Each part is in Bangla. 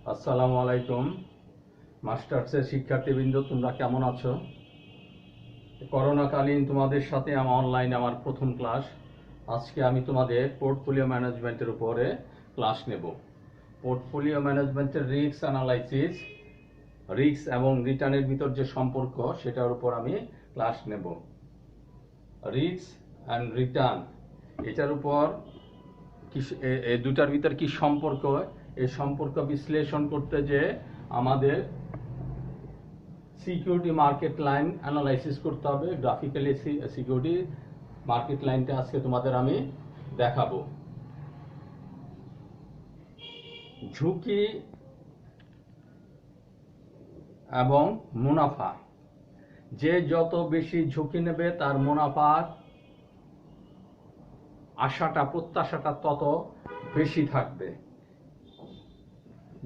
আসসালামু আলাইকুম মাস্টার্সের শিক্ষার্থীবৃন্দ, তোমরা কেমন আছো? করোনাকালীন তোমাদের সাথে অনলাইনে আমার প্রথম ক্লাস। আজকে আমি তোমাদের পোর্টফোলিও ম্যানেজমেন্টের উপরে ক্লাস নেব। পোর্টফোলিও ম্যানেজমেন্টের রিস্ক অ্যানালাইসিস, রিস্ক এবং রিটার্নের ভিতর যে সম্পর্ক সেটার উপর আমি ক্লাস নেব। রিস্ক অ্যান্ড রিটার্ন, এটার উপর এই দুটার ভিতর কি সম্পর্ক, এই সম্পর্ক বিশ্লেষণ করতে যে আমাদের সিকিউরিটি মার্কেট লাইন অ্যানালাইসিস করতে হবে। গ্রাফিক্যালি সিকিউরিটি মার্কেট লাইনটা আজকে তোমাদের আমি দেখাবো। ঝুঁকি এবং মুনাফা, যে যত বেশি ঝুঁকি নেবে তার মুনাফার আশাটা, প্রত্যাশাটা তত বেশি থাকবে।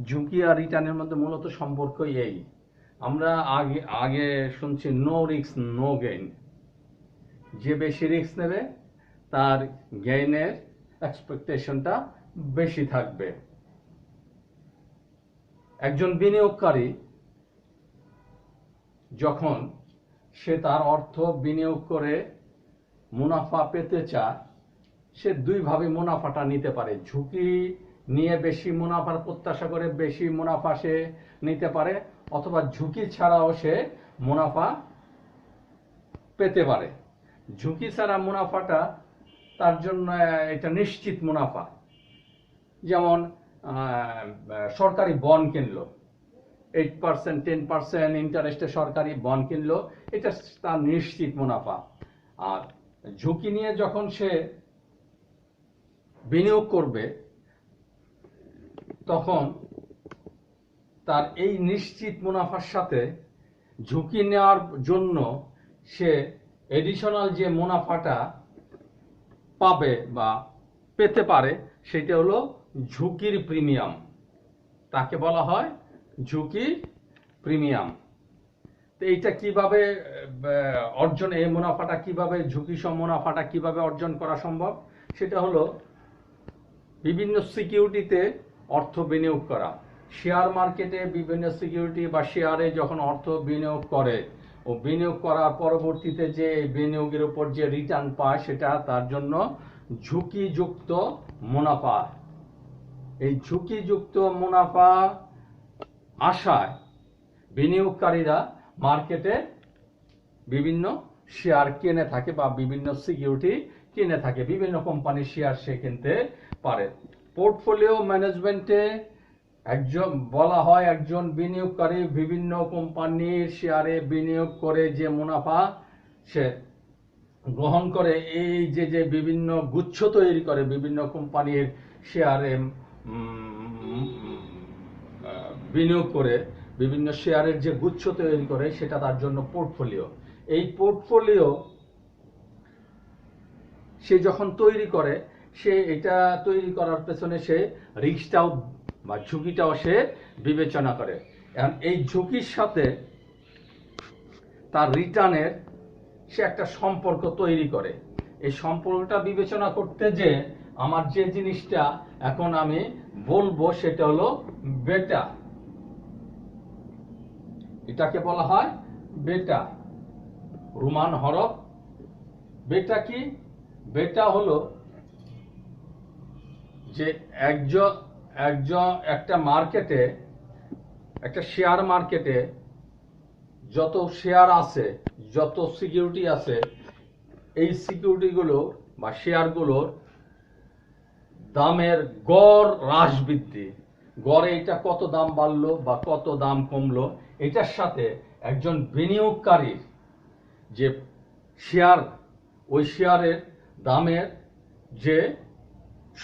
ঝুঁকি আর রিটার্নের মধ্যে মূলত সম্পর্ক এই। আমরা আগে শুনছি নো রিস্ক নো গেইন। যে বেশি রিস্ক নেবে তার গেইনের এক্সপেকটেশনটা বেশি থাকবে। একজন বিনিয়োগকারী যখন সে তার অর্থ বিনিয়োগ করে মুনাফা পেতে চায়, সে দুইভাবে মুনাফাটা নিতে পারে। ঝুঁকি নিয়ে বেশি মুনাফার প্রত্যাশা করে বেশি মুনাফা সে নিতে পারে, অথবা ঝুঁকি ছাড়াও সে মুনাফা পেতে পারে। ঝুঁকি ছাড়া মুনাফাটা তার জন্য এটা নিশ্চিত মুনাফা। যেমন সরকারি বন্ড কিনলো, 8% 10% ইন্টারেস্টে সরকারি বন্ড কিনলো, এটা তার নিশ্চিত মুনাফা। আর ঝুঁকি নিয়ে যখন সে বিনিয়োগ করবে তখন তার এই নিশ্চিত মুনাফার সাথে ঝুঁকি নেওয়ার জন্য সে এডিশনাল যে মুনাফাটা পাবে বা পেতে পারে সেটা হলো ঝুঁকির প্রিমিয়াম। তাকে বলা হয় ঝুঁকি প্রিমিয়াম। তো এইটা কিভাবে অর্জন, এই মুনাফাটা কিভাবে, ঝুঁকি সম মুনাফাটা কিভাবে অর্জন করা সম্ভব? সেটা হলো বিভিন্ন সিকিউরিটিতে অর্থ বিনিয়োগ করা। শেয়ার মার্কেটে বিভিন্ন সিকিউরিটি বা শেয়ারে যখন অর্থ বিনিয়োগ করে ও বিনিয়োগ করার পরবর্তীতে যে বিনিয়োগের উপর যে রিটার্ন পায় সেটা তার জন্য ঝুঁকিযুক্ত মুনাফা। এই ঝুঁকিযুক্ত মুনাফা আশায় বিনিয়োগকারীরা মার্কেটে বিভিন্ন শেয়ার কিনে থাকে বা বিভিন্ন সিকিউরিটি কিনে থাকে। বিভিন্ন কোম্পানির শেয়ার সে কিনতে পারে। পোর্টফোলিও ম্যানেজমেন্টে একজন বলা হয় একজন বিনিয়োগকারী বিভিন্ন কোম্পানির শেয়ারে বিনিয়োগ করে যে মুনাফা সে গ্রহণ করে, এই যে বিভিন্ন গুচ্ছ তৈরি করে বিভিন্ন কোম্পানির শেয়ারে বিনিয়োগ করে, বিভিন্ন শেয়ারের যে গুচ্ছ তৈরি করে সেটা তার জন্য পোর্টফোলিও। এই পোর্টফোলিও সে যখন তৈরি করে, সে এটা তৈরি করার পেছনে সে রিস্কটাও বা ঝুঁকিটাও সে বিবেচনা করে। এখন এই ঝুঁকির সাথে তার রিটার্নের সে একটা সম্পর্ক তৈরি করে। এই সম্পর্কটা বিবেচনা করতে যে আমার যে জিনিসটা এখন আমি বলবো সেটা হলো বেটা। এটাকে বলা হয় বেটা, রোমান হরফ। বেটা কি? বেটা হলো যে একটা মার্কেটে, একটা শেয়ার মার্কেটে যত শেয়ার আছে, যত সিকিউরিটি আছে, এই সিকিউরিটিগুলো বা শেয়ারগুলোর দামের গড় হ্রাস বৃদ্ধি, গড়ে এটা কত দাম বাড়লো বা কত দাম কমলো, এটার সাথে একজন বিনিয়োগকারীর যে শেয়ার, ওই শেয়ারের দামের যে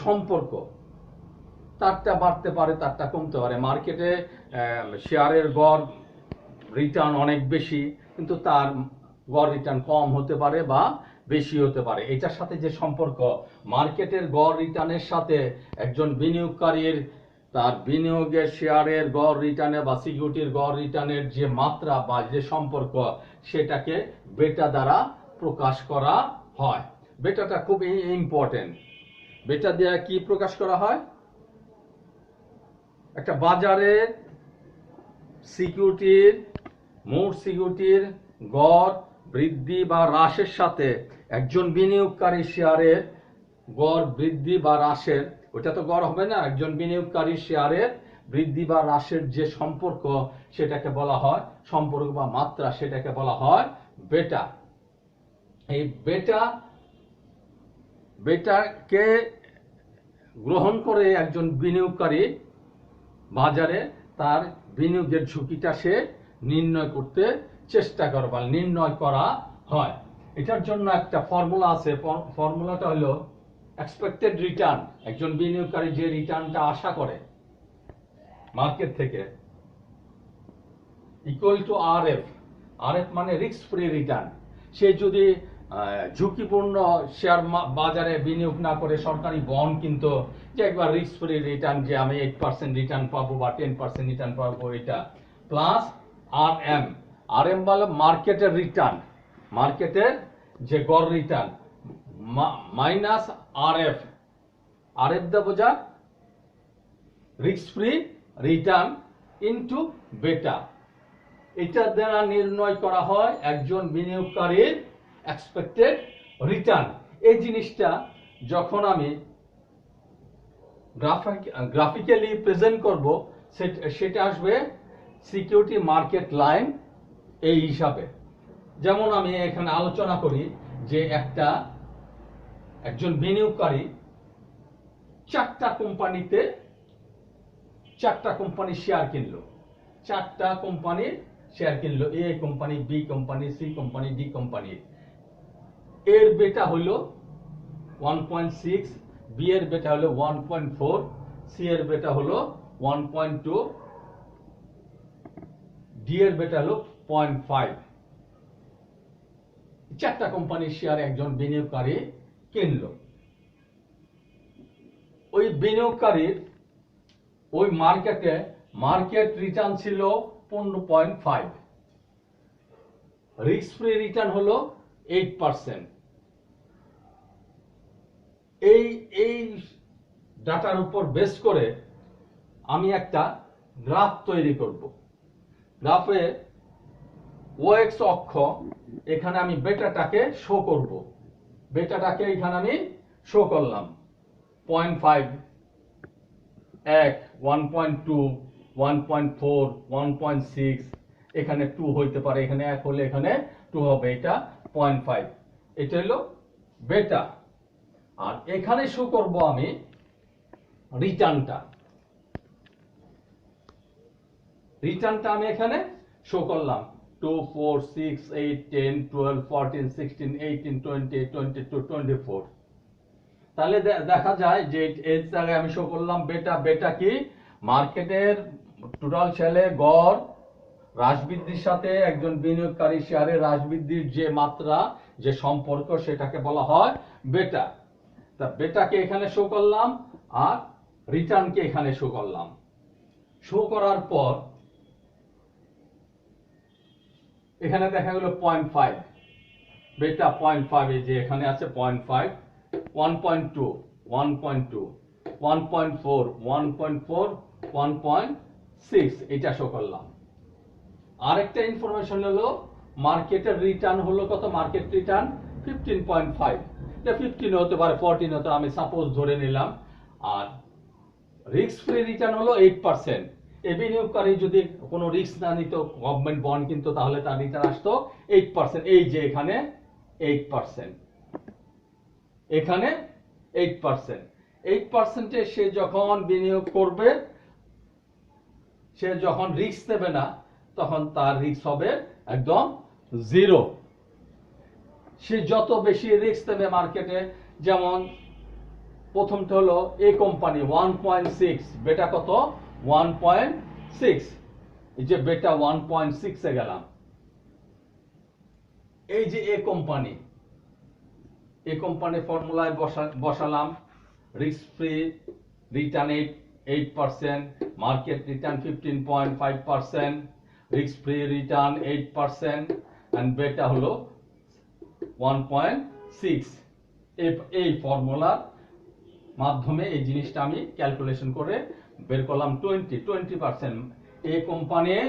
সম্পর্ক, তারটা বাড়তে পারে, তারটা কমতে পারে। মার্কেটে শেয়ারের গড় রিটার্ন অনেক বেশি, কিন্তু তার গড় রিটার্ন কম হতে পারে বা বেশি হতে পারে। এটার সাথে যে সম্পর্ক, মার্কেটের গড় রিটার্নের সাথে একজন বিনিয়োগকারীর তার বিনিয়োগের শেয়ারের গড় রিটার্নে বা সিকিউরিটির গড় রিটার্নের যে মাত্রা বা যে সম্পর্ক, সেটাকে বেটা দ্বারা প্রকাশ করা হয়। বেটাটা খুব ইম্পর্টেন্ট। বেটা দিয়ে কি প্রকাশ করা হয়? একটা বাজারে সিকিউরিটির মোট সিকিউরিটির গড় বৃদ্ধি বা হ্রাসের সাথে একজন বিনিয়োগকারী শেয়ারের গড় বৃদ্ধি বা হ্রাসের, ওটা তো গড় হবে না, একজন বিনিয়োগকারী শেয়ারের বৃদ্ধি বা হ্রাসের যে সম্পর্ক সেটাকে বলা হয় সম্পর্ক বা মাত্রা, সেটাকে বলা হয় বেটা। এই বেটাকে গ্রহণ করে একজন বিনিয়োগকারী বাজারে তার বিনিয়োগের ঝুঁকিটা সে নির্ণয় করতে চেষ্টা করে বা নির্ণয় করা হয়। এটার জন্য একটা ফর্মুলা আছে, ফর্মুলাটা হলো এক্সপেক্টেড রিটার্ন। একজন বিনিয়োগকারী যে রিটার্নটা আশা করে মার্কেট থেকে ইকুয়াল টু আরএফ। আরএফ মানে রিস্ক ফ্রি রিটার্ন। সে যদি ঝুঁকিপূর্ণ শেয়ার বাজারে বিনিয়োগ না করে সরকারি বন্ড কিনতো, যে একবার রিস্ক ফ্রি রিটার্ন, যে আমি 8% রিটার্ন পাবো বা 10% রিটার্ন পাবো, এটা প্লাস আরএম। আরএম বলে মার্কেটের রিটার্ন, মার্কেটের যে গড় রিটার্ন, মাইনাস আরএফ। আরএফ দা বোঝা রিস্ক ফ্রি রিটার্ন ইনটু বেটা। এটা দ্বারা নির্ণয় করা হয় একজন বিনিয়োগকারীর এক্সপেক্টেড রিটার্ন। এই জিনিসটা যখন আমি গ্রাফিক্যালি প্রেজেন্ট করব, সেটা আসবে সিকিউরিটি মার্কেট লাইন এই হিসাবে। যেমন আমি এখানে আলোচনা করি যে একজন বিনিয়োগকারী চারটা কোম্পানির শেয়ার কিনলো, চারটা কোম্পানির শেয়ার কিনলো, A company, B company, C company, D company. এর বেটা হলো 1.6, বি এর বেটা হলো 1.4, সি এর বেটা হলো 1.2, ডি এর বেটা হলো 0.5। চারটা কোম্পানির শেয়ার একজন বিনিয়োগকারী কিনলো। ওই বিনিয়োগকারীর ওই মার্কেট রিটার্ন ছিল 15.5, রিস্ক ফ্রি রিটার্ন হলো 8%। এই ডাটার উপর বেস করে আমি একটা গ্রাফ তৈরি করব। গ্রাফে ওএক্স অক্ষ, এখানে আমি বেটাটাকে শো করব। বেটাটাকে এখানে আমি শো করলাম 0.5, 1.2, 1.4, 1.6, এখানে 2 হইতে পারে, এখানে 1 হলে এখানে 2 হবে, এটা 0.5। এটা হলো বেটা। আর এখানে শো করব আমি রিটার্নটা আমি এখানে শো করলাম 2, 4, 6, 8, 10, 12, 14, 16, 18, 20, 22, 24। তাহলে দেখা যায় যে এই জায়গায় আমি শো করলাম বেটা কি মার্কেটের টোটাল শেয়ারে গড় হ্রাস বৃদ্ধির সাথে একজন বিনিয়োগকারী শেয়ারের হ্রাস বৃদ্ধির যে মাত্রা, যে সম্পর্ক, সেটাকে বলা হয় বেটা। তা বেটাকে এখানে শো করলাম আর রিটার্নকে এখানে শো করলাম। শো করার পর এখানে দেখা গেল 0.5, বেটা 0.5, এই যে এখানে আছে 0.5, 1.2, 1.2, 1.4, 1.4, 1.6, এটা শো করলাম। আরেকটা ইনফরমেশন হলো মার্কেটের রিটার্ন হলো কত, মার্কেট রিটার্ন 15.5, এটা 15 হতে পারে, 14 হতে, আমি সাপোজ ধরে নিলাম। আর রিস্ক ফ্রি রিটার্ন হলো 8%। এই বিনিয়োগকারী যদি কোনো রিস্ক না নিত, গভর্নমেন্ট বন্ড কিনতো, তাহলে তার রিটার্ন আসতো 8%। এই যে এখানে 8%, এখানে 8%। 8%-এ সে যখন বিনিয়োগ করবে, সে যখন রিস্ক নেবে না, তখন তার রিস্ক হবে একদম 0। সে যত বেশি রিস্ক নেবে মার্কেটে, যেমন প্রথমটা হলো এ কোম্পানি 1.6, বেটা কত 1.6, এই যে বেটা 1.6 এ গেলাম। এই যে এ কোম্পানি ফর্মুলায় বসালাম, risk free return 8%, market return 15.5%, risk free return 8%, and beta হলো 1.6। এই ফর্মুলার মাধ্যমে এই জিনিসটা আমি ক্যালকুলেশন করে বের করলাম 20%। এই কোম্পানির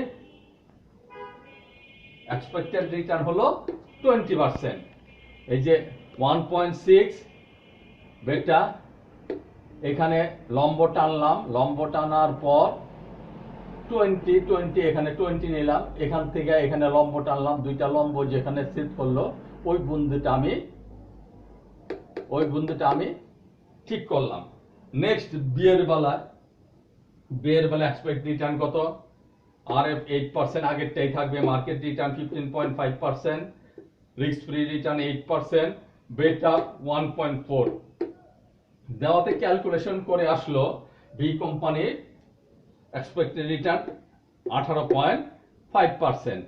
এক্সপেক্টেড রিটার্ন হলো 20%। এই যে 1.6 বেটা, এখানে লম্ব টানলাম, লম্ব টানার পর 20 এখানে 20 নিলাম, এখান থেকে এখানে লম্ব টানলাম, দুইটা লম্ব যেখানে ছেদ করলো ওই বিন্দুটা আমি ঠিক করলাম। নেক্সট বিয়ের বেলা এক্সপেক্ট রিটার্ন কত? আরএফ 8%, আগেরটাই থাকবে। Market return 15.5%, risk free return 8%, বেটা 1.4। দেওয়াতে ক্যালকুলেশন করে আসলো বি কোম্পানির এক্সপেক্টেড রিটার্ন 18.5%।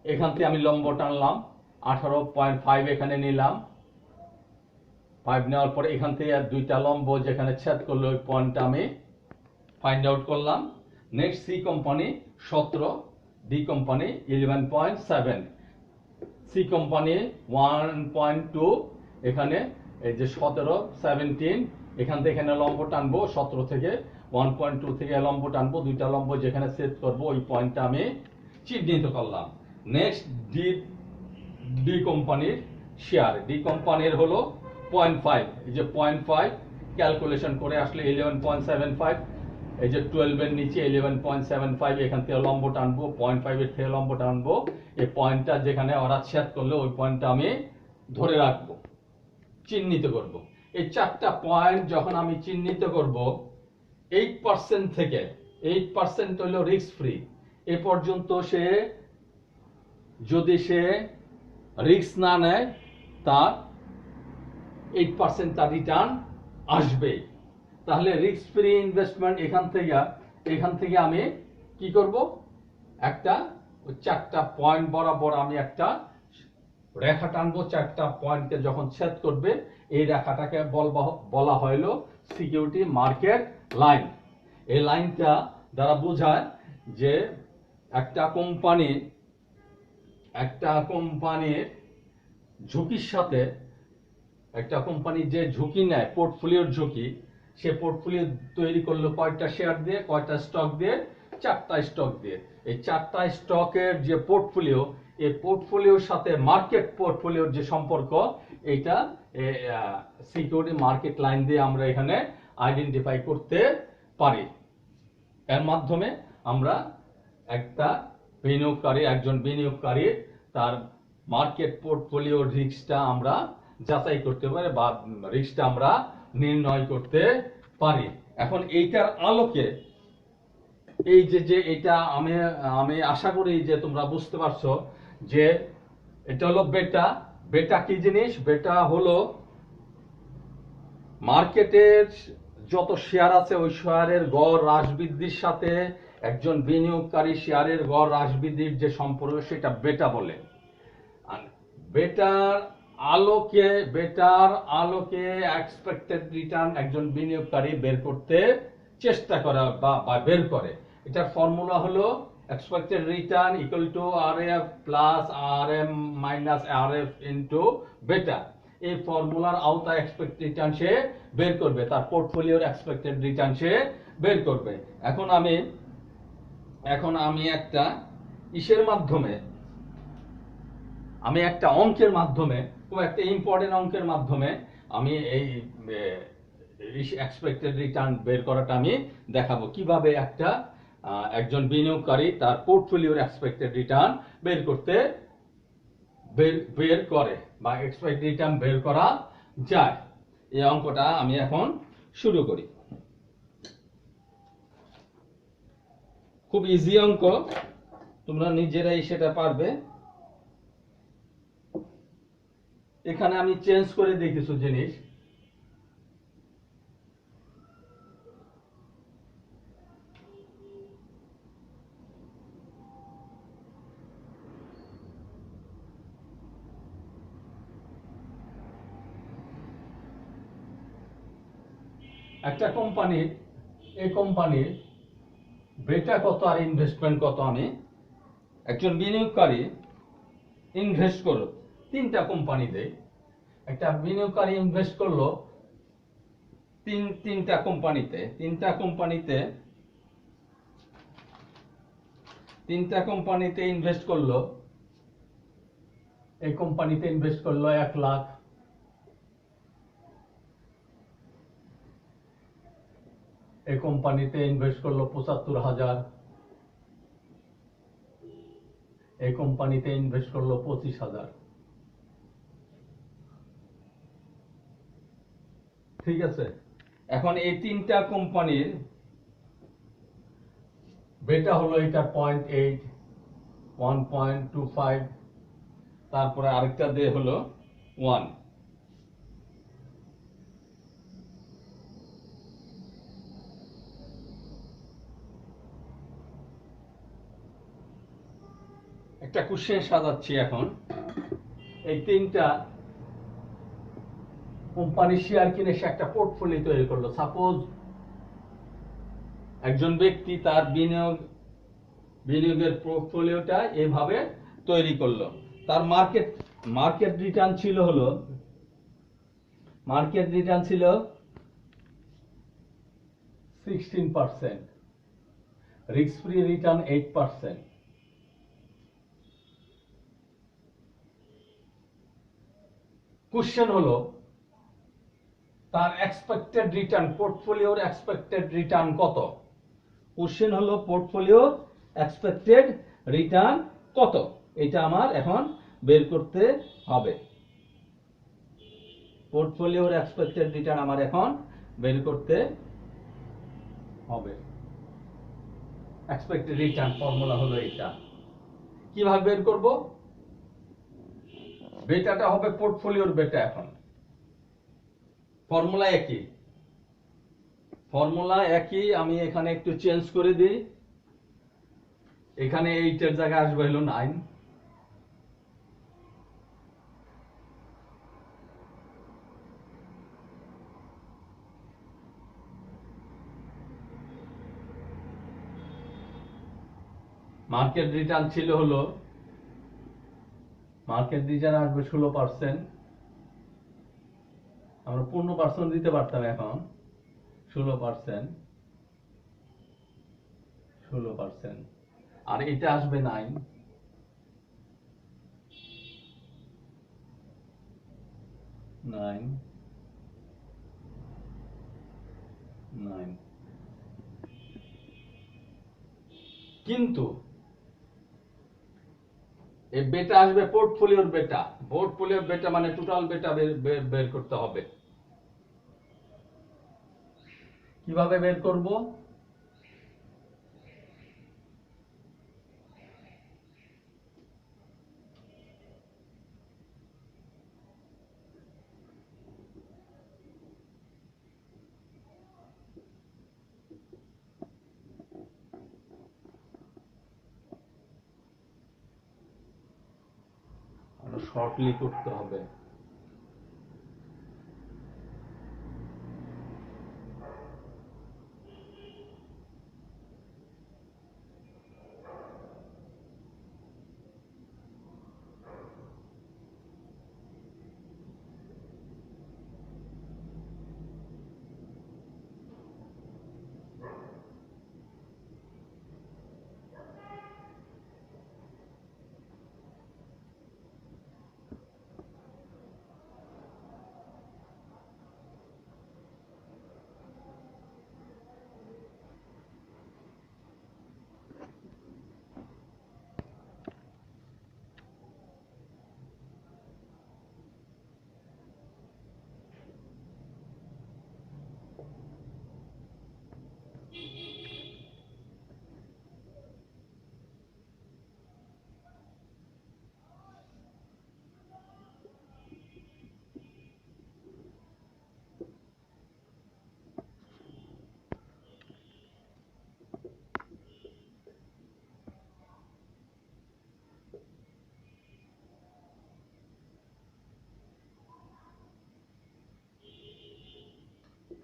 এখান থেকে আমি লম্ব টানলাম, 18.5 এখানে নিলাম, 5 নেওয়ার পরে এখান থেকে দুইটা লম্ব যেখানে ছেদ করলো ওই পয়েন্টটা আমি ফাইন্ড আউট করলাম। Next C company 17, D company 11.7, C company 1.2, এখানে এই যে 17, 17, এখান থেকে এখানে লম্ব টানবো, 17 থেকে 1.2 থেকে লম্ব টানবো, দুইটা লম্ব যেখানে সেট করব ওই পয়েন্টটা আমি চিহ্নিত করলাম। নেক্সট ডি কোম্পানির শেয়ার, ডি কোম্পানির হলো 0.5, এই যে 0.5 ক্যালকুলেশন করে আসলে 11.75, এই যে 12 এর নিচে 11.75, এখান থেকে লম্ব টানবো, 0.5 এর থেকে লম্ব টানবো, এই পয়েন্টটা যেখানে ওরা ছেদ করলে ওই পয়েন্টটা আমি ধরে রাখবো, চিহ্নিত করব। এই চারটা পয়েন্ট যখন আমি চিহ্নিত করব, 8% থেকে 8% হলো রিস্ক ফ্রি। এ পর্যন্ত যদি সে রিস্ক না নেয় তার 8% তার রিটার্ন আসবে। তাহলে রিস্ক ফ্রি ইনভেস্টমেন্ট এখান থেকে আমি কি করব, একটা চারটা পয়েন্ট বরাবর আমি একটা রেখা টানবো। চারটা পয়েন্টকে যখন ছেদ করবে এই রেখাটাকে বলা হলো সিকিউরিটি মার্কেট লাইন। এই লাইনটা দ্বারা বোঝায় যে একটা কোম্পানির ঝুঁকির সাথে, একটা কোম্পানি যে ঝুঁকি নেয় পোর্টফোলিওর ঝুঁকি, সে পোর্টফোলিও তৈরি করলো কয়টা শেয়ার দিয়ে, কয়টা স্টক দিয়ে, চারটা স্টক দিয়ে। এই চারটা স্টকের যে পোর্টফোলিও, এই পোর্টফোলিওর সাথে মার্কেট পোর্টফোলিওর যে সম্পর্ক, এইটা সিকিউরিটি মার্কেট লাইন দিয়ে আমরা এখানে আইডেন্টিফাই করতে পারি। এর মাধ্যমে আমরা একজন বিনিয়োগকারী তার মার্কেট পোর্টফোলিওর রিস্কটা আমরা যাচাই করতে পারি বা রিস্কটা আমরা নির্ণয় করতে পারি। এখন এইটার আলোকে এই যে এটা আমি আশা করি যে তোমরা বুঝতে পারছো যে এটা হলো বেটা কি জিনিস। বেটা হলো মার্কেটের যত শেয়ার আছে ওই শেয়ারের গড় হ্রাস বৃদ্ধির সাথে একজন বিনিয়োগকারী শেয়ারের গড় হ্রাস বৃদ্ধির যে সম্পর্ক, সেটা বেটা বলে। বেটার আলোকে এক্সপেক্টেড রিটার্ন একজন বিনিয়োগকারী বের করতে চেষ্টা করে বা বের করে। এটার ফর্মুলা হলো expected return equal to RF plus RM minus RF into বেটা। এই ফর্মুলার আওতায় এক্সপেক্টেড রিটার্ন সে বের করবে, তার পোর্টফোলিওর এক্সপেক্টেড রিটার্ন সে বের করবে। এখন আমি একটা একটা অঙ্কের মাধ্যমে, খুব একটা ইম্পর্টেন্ট অঙ্কের মাধ্যমে আমি এই এক্সপেক্টেড রিটার্ন বের করাটা আমি দেখাবো কিভাবে একজন বিনিয়োগকারী তার পোর্টফোলিওর এক্সপেক্টেড রিটার্ন বের করে বা এক্সপেক্টেড রিটার্ন বের করা যায়। এই অঙ্কটা আমি এখন শুরু করি। খুব ইজি অঙ্ক, তোমরা নিজেরাই সেটা পারবে। এখানে আমি চেঞ্জ করে দিই কিছু জিনিস। একটা কোম্পানির বেটা কত আর ইনভেস্টমেন্ট কত, আমি একজন বিনিয়োগকারী ইনভেস্ট করলো তিনটা কোম্পানিতে। একটা বিনিয়োগকারী ইনভেস্ট করলো তিনটা কোম্পানিতে তিনটা কোম্পানিতে ইনভেস্ট করলো। এই কোম্পানিতে ইনভেস্ট করলো 1 লাখ, এই কোম্পানিতে ইনভেস্ট করলো 75,000, এই কোম্পানিতে ইনভেস্ট করলো 25,000। ঠিক আছে, এখন এই তিনটা কোম্পানির বেটা হলো এটা 0.8, 1.25, তারপরে আরেকটা দিয়ে হলো 1। একটা কোশ্চেন সাজাচ্ছি এখন। এই তিনটা কোম্পানির শেয়ার কিনে সে একটা পোর্টফোলিও তৈরি করলো। সাপোজ একজন ব্যক্তি তার বিনিয়োগের পোর্টফোলিওটা এইভাবে তৈরি করলো। তার মার্কেট রিটার্ন ছিল 16%, রিস্ক ফ্রি রিটার্ন 8%। কোশ্চেন হলো তার এক্সপেক্টেড রিটার্ন, পোর্টফোলিওর এক্সপেক্টেড রিটার্ন কত? কোশ্চেন হলো পোর্টফোলিওর এক্সপেক্টেড রিটার্ন কত, এটা আমার এখন বের করতে হবে। পোর্টফোলিওর এক্সপেক্টেড রিটার্ন আমার এখন বের করতে হবে। এক্সপেক্টেড রিটার্ন ফর্মুলা হলো এটা। কিভাবে বের করব? বেটাটা হবে পোর্টফোলিওর বেটা। এখন ফর্মুলা একই, আমি এখানে একটু চেঞ্জ করে দিই। এখানে 8 এর জায়গায় আসবে হলো 9। মার্কেট রিটার্ন ছিল হলো, মার্কেট রিটার্ন আসবে 16%। আমরা 15% দিতে পারতাম, এখন 16%, আর এটা আসবে 9। কিন্তু এই বেটা আসবে পোর্টফোলিওর বেটা মানে টোটাল বেটা বের করতে হবে। কিভাবে বের করব? শর্টলি করতে হবে।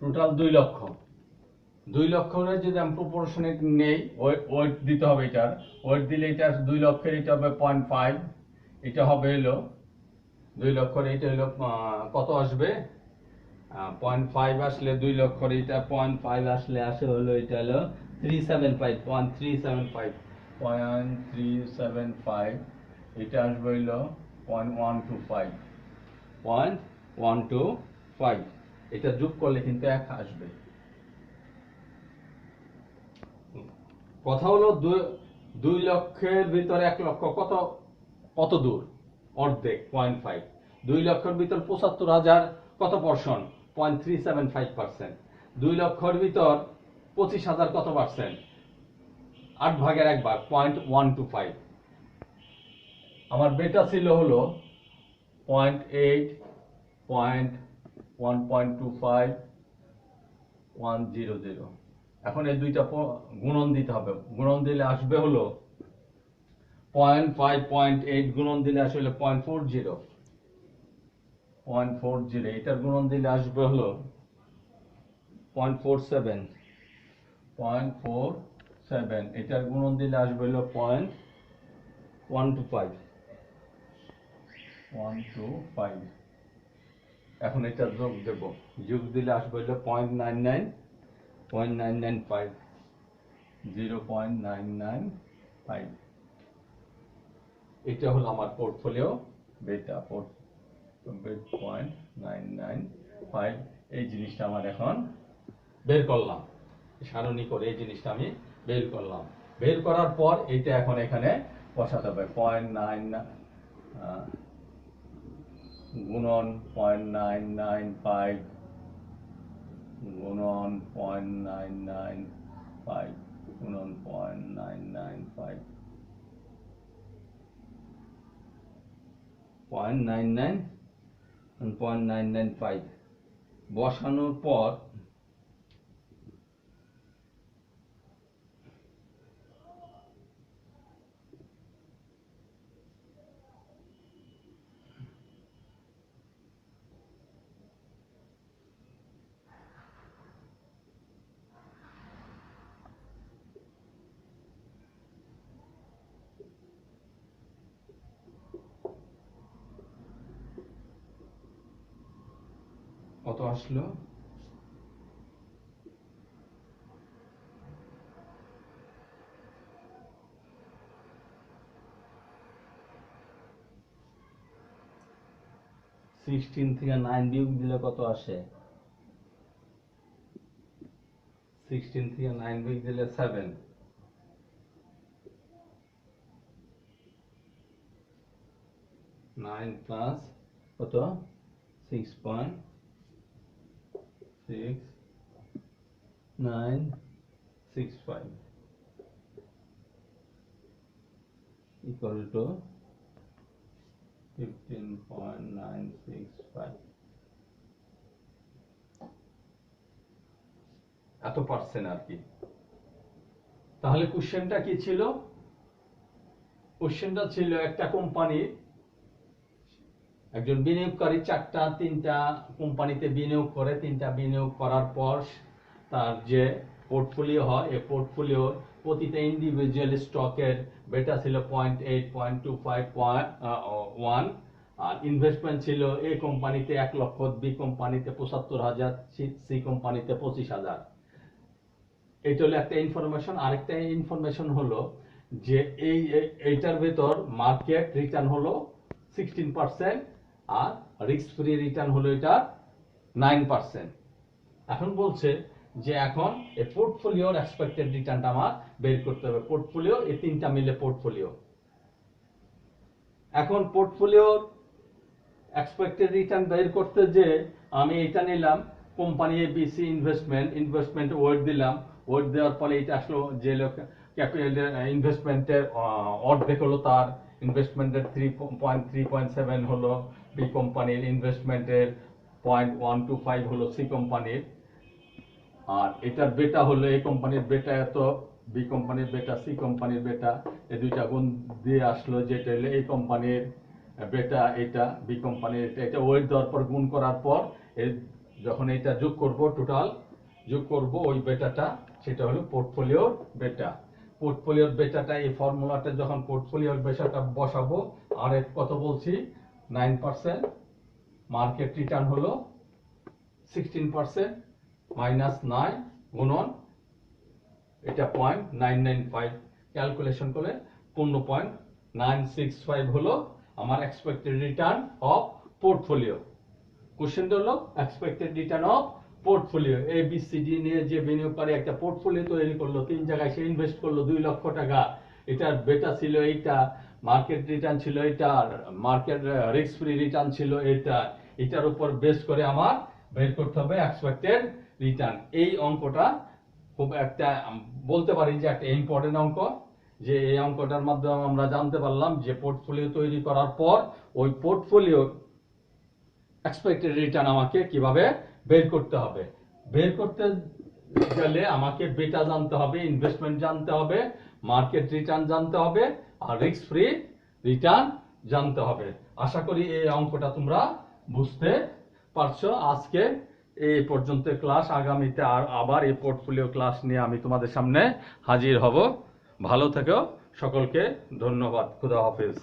টোটাল 2 লক্ষ। 2 লক্ষের যদি আমি প্রপোর্শনেট নেই, ওয়েট দিতে হবে। এটার ওয়েট দিলে এটা 2 লক্ষের, এটা হবে 0.5, এটা হবে হলো 2 লক্ষের, এটা হলো কত আসবে? 0.5 আসলে 2 লক্ষের, এটা 0.5 আসলে আসে হলো এটা হলো 375, 0.375। 0.375, এটা আসবে হইল 0.125, এটা যোগ করলে কিন্তু 1 আসবে। কথা হলো 2 লক্ষের ভিতরে 1 লক্ষ কত দূর? অর্ধেক, 0.5। 2 লক্ষের ভিতর 75,000 কত পার্সেন্ট? 0.375%। 2 লক্ষের ভিতর 25,000 কত পার্সেন্ট? 8 ভাগের 1 ভাগ, 0.125। আমার বেটা ছিল হলো 0.8, 1.25, 100। এখন এই দুইটা গুণন দিতে হবে। গুণন দিলে আসবে হলো 0.5, 0.8 গুণন দিলে আসলে 0.40। এটার গুণন দিলে আসবে হলো 0.47। এটার গুণন দিলে আসবে হলো 0.125। এখন এটা যোগ দেব, যোগ দিলে আসবে হলো 0.995, 0.995। এটা হলো আমার পোর্টফোলিও বেটা, 0.995। এই জিনিসটা আমার এখন বের করলাম, সারণী করে এই জিনিসটা আমি বের করলাম। বের করার পর এটা এখন এখানে বসাতে হবে। 0.9 গুণন 0.995 গুণন 0.995 গুণন 0.995, 0.99 and 0.995 বসানোর পর কত আসলো? 16 থেকে 9 বিয়োগ দিলে কত আসে? 16 থেকে 9 বিয়োগ দিলে 7। 9 প্লাস কত? 6.6965 equal to 15.965। এত পার্সেন্ট আর কি। তাহলে কোশ্চেনটা কি ছিল? কোশ্চেনটা ছিল একটা কোম্পানির একজন বিনিয়োগকারী 3টা কোম্পানিতে বিনিয়োগ করে, 3টা বিনিয়োগ করার পর তার যে পোর্টফোলিও হয়, এই পোর্টফোলিও প্রতিটা ইন্ডিভিজুয়াল স্টকের বেটা ছিল 0.8, 0.25, 1। আর ইনভেস্টমেন্ট ছিল এ কোম্পানিতে 1 লক্ষ, বি কোম্পানিতে 75,000, সি কোম্পানিতে 25,000। এটা হলো একটা ইনফরমেশন। আরেকটা ইনফরমেশন হলো যে এইটার ভেতর মার্কেট রিটার্ন হলো 16% আর রিস্ক ফ্রি রিটার্ন হলো এটা 9%। এখন বলছে যে এখন এই পোর্টফোলিওর এক্সপেক্টেড রিটার্নটা আমার বের করতে হবে। পোর্টফোলিও এই 3টা মিলে পোর্টফোলিও। এখন পোর্টফোলিওর এক্সপেক্টেড রিটার্ন বের করতে যে আমি এটা নিলাম কোম্পানি এবিসি ইনভেস্টমেন্ট ওয়েট দিলাম। ওয়েট দেওয়ার ফলে এটা আসলো যে ক্যাপিটাল ইনভেস্টমেন্টের অর্ধেক হলো তার ইনভেস্টমেন্টের 3.7 হলো বি কোম্পানির, ইনভেস্টমেন্টের 0.125 হলো সি কোম্পানির। আর এটার বেটা হলো এই কোম্পানির বেটা এত, বি কোম্পানির বেটা, সি কোম্পানির বেটা, এই দুইটা গুণ দিয়ে আসলো যেটা হলো এই কোম্পানির বেটা, এটা বি কোম্পানির এটা ওয়েট দেওয়ার পর গুণ করার পর যখন এটা যোগ করব, টোটাল যোগ করব ওই বেটাটা, সেটা হলো পোর্টফোলিওর বেটা। পোর্টফোলিওর বেটাটা এই ফর্মুলাটা যখন পোর্টফোলিওর বেটাটা বসাবো, আর কত বলছি 9%, মার্কেট রিটার্ন হলো 16% মাইনাস 9 গুণন এটা 0.995, ক্যালকুলেশন করলে 15.965 হলো আমার expected return of portfolio. Question হলো expected return of portfolio. ABCD নিয়ে যে বিনিয়োগকারী একটা পোর্টফোলিও তৈরি করলো, 3 জায়গায় সে ইনভেস্ট করলো 2 লক্ষ টাকা, এটার বেটা ছিল এইটা, মার্কেট রিটার্ন ছিল এটা, মার্কেট রিস্ক ফ্রি রিটার্ন ছিল এটা, এটার উপর বেস করে আমার বের করতে হবে এক্সপেক্টেড রিটার্ন। এই অঙ্কটা খুব একটা বলতে পারি যে একটা ইম্পর্টেন্ট অঙ্ক, যে এই অঙ্কটার মাধ্যমে আমরা জানতে পারলাম যে পোর্টফোলিও তৈরি করার পর ওই পোর্টফোলিও এক্সপেক্টেড রিটার্ন আমাকে কিভাবে বের করতে হবে। বের করতে গেলে আমাকে বেটা জানতে হবে, ইনভেস্টমেন্ট জানতে হবে, মার্কেট রিটার্ন জানতে হবে, আর রিস্ক ফ্রি রিটার্ন জানতে হবে। আশা করি এই অঙ্কটা তোমরা বুঝতে পারছো। আজকে এই পর্যন্ত ক্লাস, আগামীতে আবার এই পোর্টফোলিও ক্লাস নিয়ে আমি তোমাদের সামনে হাজির হব। ভালো থেকো, সকলকে ধন্যবাদ। খুদা হাফেজ।